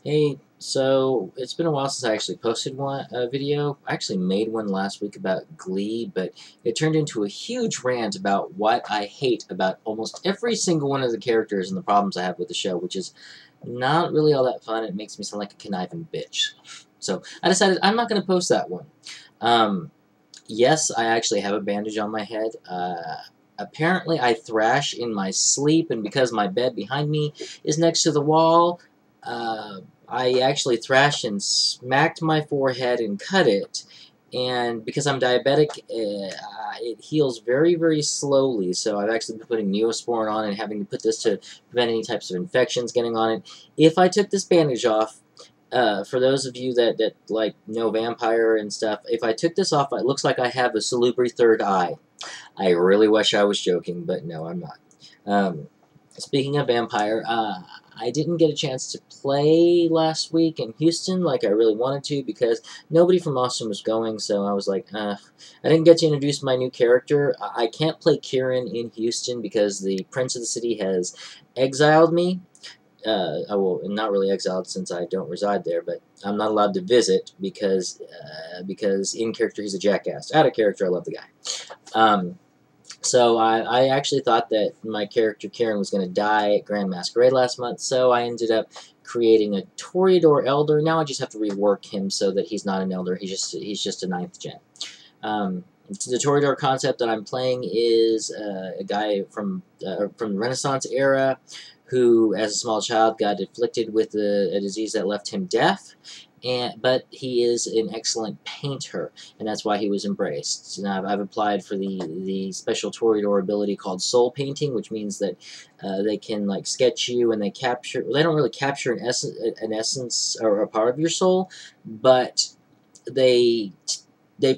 Hey, so it's been a while since I actually posted a video. I actually made one last week about Glee, but it turned into a huge rant about what I hate about almost every single one of the characters and the problems I have with the show, which is not really all that fun. It makes me sound like a conniving bitch. So I decided I'm not going to post that one. Um, yes, I actually have a bandage on my head. Apparently, I thrash in my sleep, and because my bed behind me is next to the wall, uh, I actually thrashed and smacked my forehead and cut it. And because I'm diabetic, it heals very, very slowly. So I've actually been putting Neosporin on and having to put this to prevent any types of infections getting on it. If I took this bandage off, for those of you that like know vampire and stuff, if I took this off, it looks like I have a salubri third eye. I really wish I was joking, but no, I'm not. Um, Speaking of vampire, I didn't get a chance to play last week in Houston like I really wanted to because nobody from Austin was going, so I was like, I didn't get to introduce my new character. I can't play Kieran in Houston because the Prince of the City has exiled me. Well, not really exiled since I don't reside there, but I'm not allowed to visit because in character he's a jackass. Out of character, I love the guy. Um, so I actually thought that my character Kieran was going to die at Grand Masquerade last month, so I ended up creating a Toreador Elder. Now I just have to rework him so that he's not an Elder. He's just a 9th gen. The Toreador concept that I'm playing is a guy from the Renaissance era who, as a small child, got afflicted with a disease that left him deaf, but he is an excellent painter, and that's why he was embraced. And I've applied for the special Toreador ability called Soul Painting, which means that they can like sketch you and they capture. They don't really capture an essence or a part of your soul, but they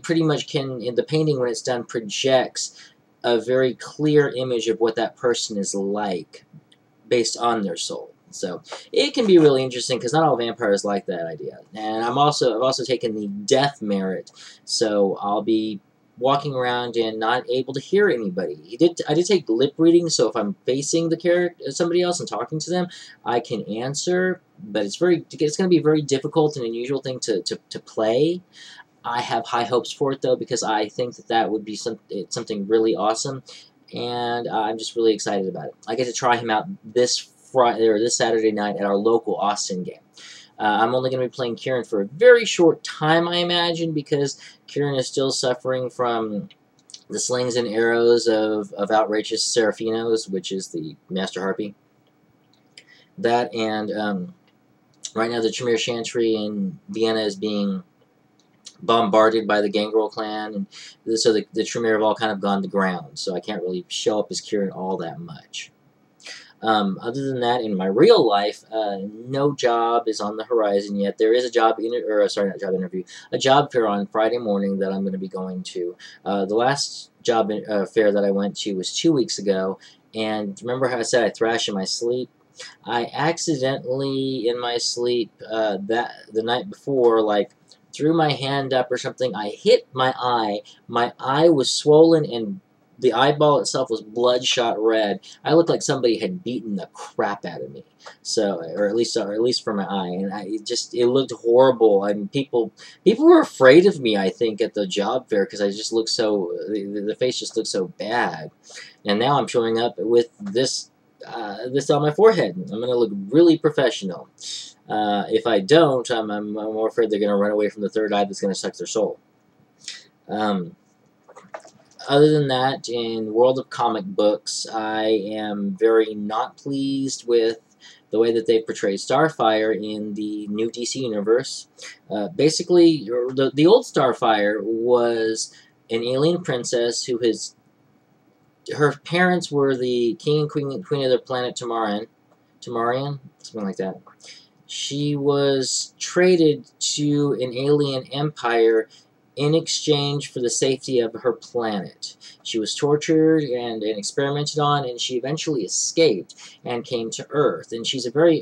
pretty much can, in the painting when it's done, projects a very clear image of what that person is like based on their soul. So it can be really interesting because not all vampires like that idea. And I've also taken the death merit, so I'll be walking around and not able to hear anybody. I did take lip reading, so if I'm facing the character somebody else and talking to them, I can answer. But it's going to be a very difficult and unusual thing to play. I have high hopes for it though because I think that would be something really awesome, and I'm just really excited about it. I get to try him out this Friday or this Saturday night at our local Austin game. I'm only going to be playing Kieran for a very short time, I imagine, because Kieran is still suffering from the slings and arrows of outrageous Seraphinos, which is the Master Harpy. That and right now the Tremere Chantry in Vienna is being bombarded by the Gangrel clan, and so the Tremere have all kind of gone to ground, so I can't really show up as Kieran all that much. Other than that, in my real life, no job is on the horizon yet. There is a a job fair on Friday morning that I'm going to be going to. The last job fair that I went to was 2 weeks ago, and remember how I said I thrash in my sleep? I accidentally, in my sleep, the night before, like, threw my hand up or something. I hit my eye. My eye was swollen and the eyeball itself was bloodshot red. I looked like somebody had beaten the crap out of me. So, or at least for my eye, and it looked horrible. And people were afraid of me. I think at the job fair because I just looked so the face just looked so bad. And now I'm showing up with this on my forehead. I'm gonna look really professional. If I don't, I'm more afraid they're going to run away from the third eye that's going to suck their soul. Um, Other than that, in the world of comic books, I am very not pleased with the way that they portrayed Starfire in the new DC universe. Basically, the old Starfire was an alien princess her parents were the king and queen of the planet Tamarian, something like that. She was traded to an alien empire in exchange for the safety of her planet. She was tortured and experimented on, and she eventually escaped and came to Earth. And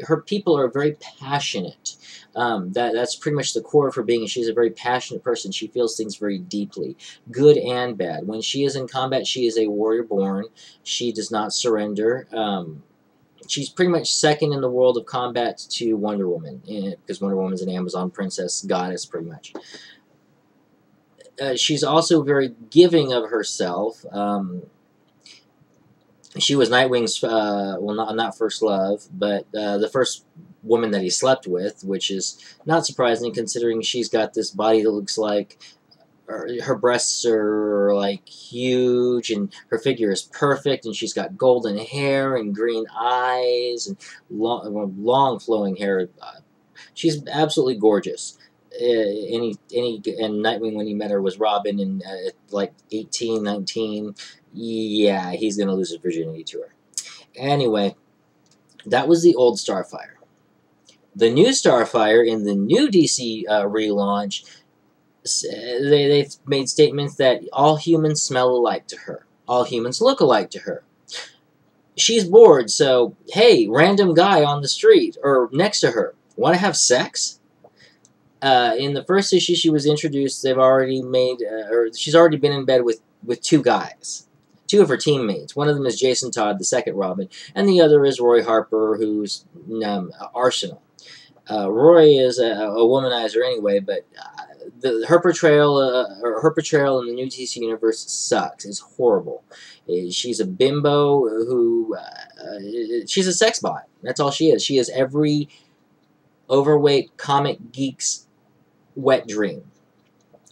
her people are very passionate. That's pretty much the core of her being. She's a very passionate person. She feels things very deeply, good and bad. When she is in combat, she is a warrior born. She does not surrender. she's pretty much second in the world of combat to Wonder Woman, because Wonder Woman's an Amazon princess goddess, pretty much. She's also very giving of herself. She was Nightwing's, well, not first love, but the first woman that he slept with, which is not surprising considering she's got this body that looks like her breasts are like huge and her figure is perfect, and she's got golden hair and green eyes and long flowing hair. She's absolutely gorgeous. And Nightwing, when he met her, was Robin, and like 18, 19. Yeah, he's gonna lose his virginity to her. Anyway, that was the old Starfire. The new Starfire in the new DC relaunch, they've made statements that all humans smell alike to her. All humans look alike to her. She's bored, so, hey, random guy on the street or next to her, want to have sex? In the first issue she was introduced, they've already made, or she's already been in bed with two guys. Two of her teammates. One of them is Jason Todd, the second Robin, and the other is Roy Harper, who's Arsenal. Roy is a womanizer anyway, but her portrayal in the new DC universe sucks. It's horrible. She's a bimbo who she's a sex bot. That's all she is. She is every overweight comic geek's wet dream.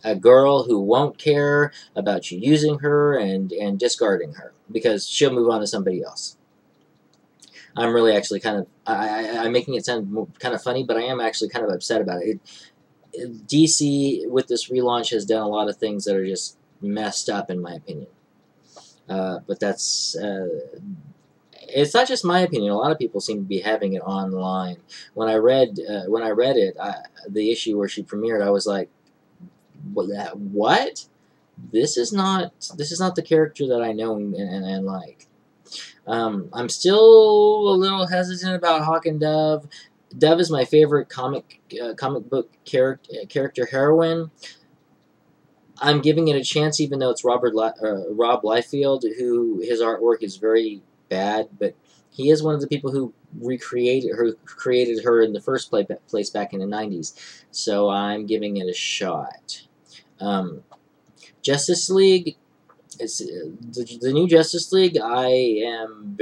A girl who won't care about you using her and discarding her because she'll move on to somebody else. I'm really actually kind of I'm making it sound kind of funny, but I am actually kind of upset about it. DC with this relaunch has done a lot of things that are just messed up, in my opinion. But that's it's not just my opinion. A lot of people seem to be having it online. When I read it, the issue where she premiered, I was like, what? This is not the character that I know and like. I'm still a little hesitant about Hawk and Dove. Dove is my favorite comic book character heroine. I'm giving it a chance, even though it's Rob Liefeld, who his artwork is very bad, but he is one of the people who created her in the first place back in the 90s. So I'm giving it a shot. Justice League. It's the new Justice League. I'm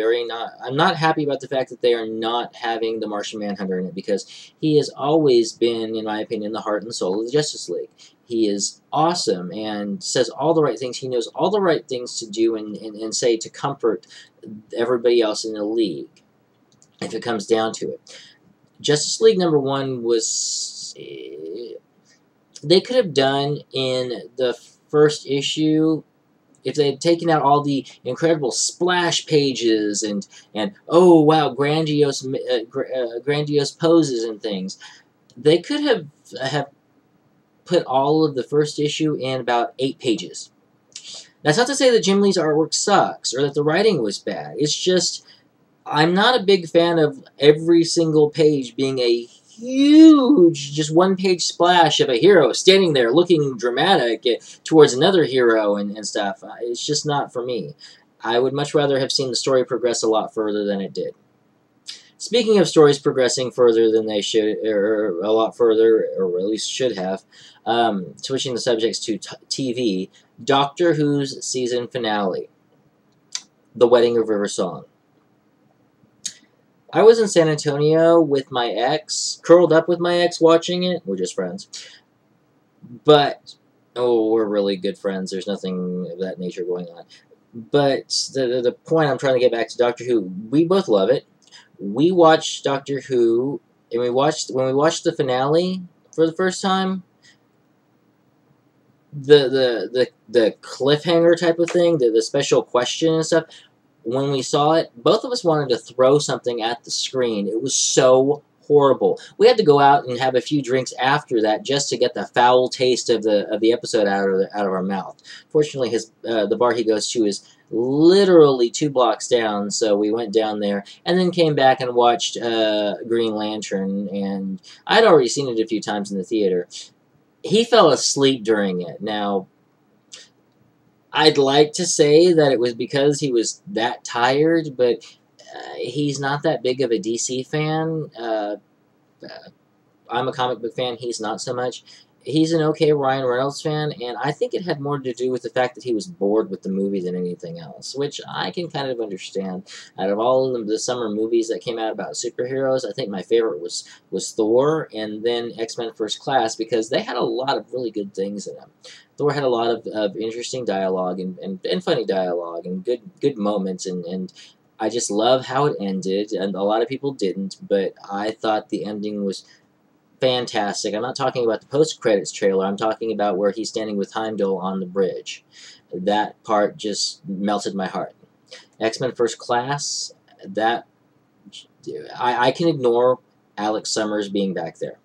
not happy about the fact that they are not having the Martian Manhunter in it, because he has always been, in my opinion, the heart and soul of the Justice League. He is awesome and says all the right things. He knows all the right things to do and say to comfort everybody else in the league, if it comes down to it. Justice League #1 was... they could have done in the first issue, if they had taken out all the incredible splash pages and oh wow, grandiose poses and things, they could have put all of the first issue in about 8 pages. That's not to say that Jim Lee's artwork sucks or that the writing was bad. It's just I'm not a big fan of every single page being a huge, just one-page splash of a hero standing there looking dramatic towards another hero and stuff. It's just not for me. I would much rather have seen the story progress a lot further than it did. Speaking of stories progressing further than they should, or a lot further, or at least should have, switching the subjects to TV, Doctor Who's season finale, The Wedding of River Song. I was in San Antonio with my ex, curled up with my ex watching it. We're just friends. But, oh, we're really good friends. There's nothing of that nature going on. But the point I'm trying to get back to Doctor Who, we both love it. We watched Doctor Who, and when we watched the finale for the first time, the cliffhanger type of thing, the special question and stuff, when we saw it, both of us wanted to throw something at the screen. It was so horrible. We had to go out and have a few drinks after that just to get the foul taste of the episode out of our mouth. Fortunately, the bar he goes to is literally 2 blocks down, so we went down there and then came back and watched Green Lantern, and I'd already seen it a few times in the theater. He fell asleep during it. Now, I'd like to say that it was because he was that tired, but He's not that big of a DC fan. I'm a comic book fan. He's not so much. He's an okay Ryan Reynolds fan, and I think it had more to do with the fact that he was bored with the movie than anything else, which I can kind of understand. Out of all of the summer movies that came out about superheroes, I think my favorite was Thor, and then X-Men First Class, because they had a lot of really good things in them. Thor had a lot of interesting dialogue and funny dialogue and good moments, and I just love how it ended, and a lot of people didn't, but I thought the ending was fantastic. I'm not talking about the post-credits trailer. I'm talking about where he's standing with Heimdall on the bridge. That part just melted my heart. X-Men First Class, that I can ignore Alex Summers being back there.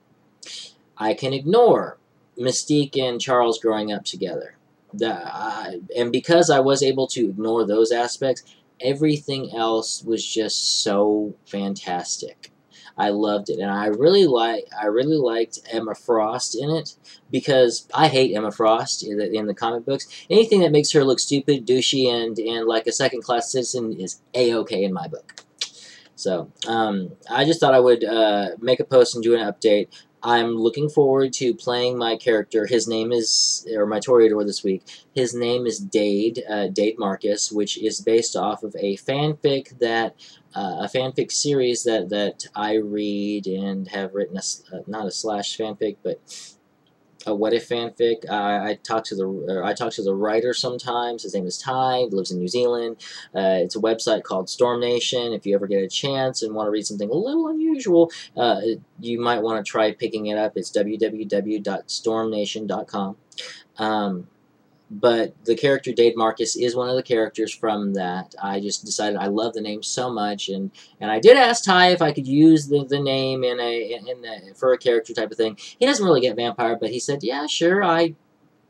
I can ignore Mystique and Charles growing up together. And because I was able to ignore those aspects, everything else was just so fantastic. I loved it, and I really liked Emma Frost in it, because I hate Emma Frost in the comic books. Anything that makes her look stupid, douchey, and like a second-class citizen is A-okay in my book. So I just thought I would make a post and do an update. I'm looking forward to playing my character. His name is, or my Toreador this week, his name is Dade, Dade Marcus, which is based off of a fanfic series that I read and have written, not a slash fanfic, but a what if fanfic. I talk to the writer sometimes. His name is Ty. He lives in New Zealand. It's a website called Storm Nation. If you ever get a chance and want to read something a little unusual, you might want to try picking it up. It's www.stormnation.com. But the character Dade Marcus is one of the characters from that. I just decided I love the name so much, and I did ask Ty if I could use the name for a character type of thing. He doesn't really get vampire, but he said, yeah, sure. I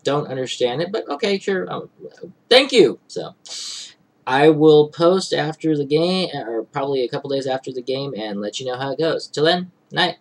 don't understand it, but okay, sure. Thank you. So I will post after the game, or probably a couple days after the game, and let you know how it goes. Till then, night.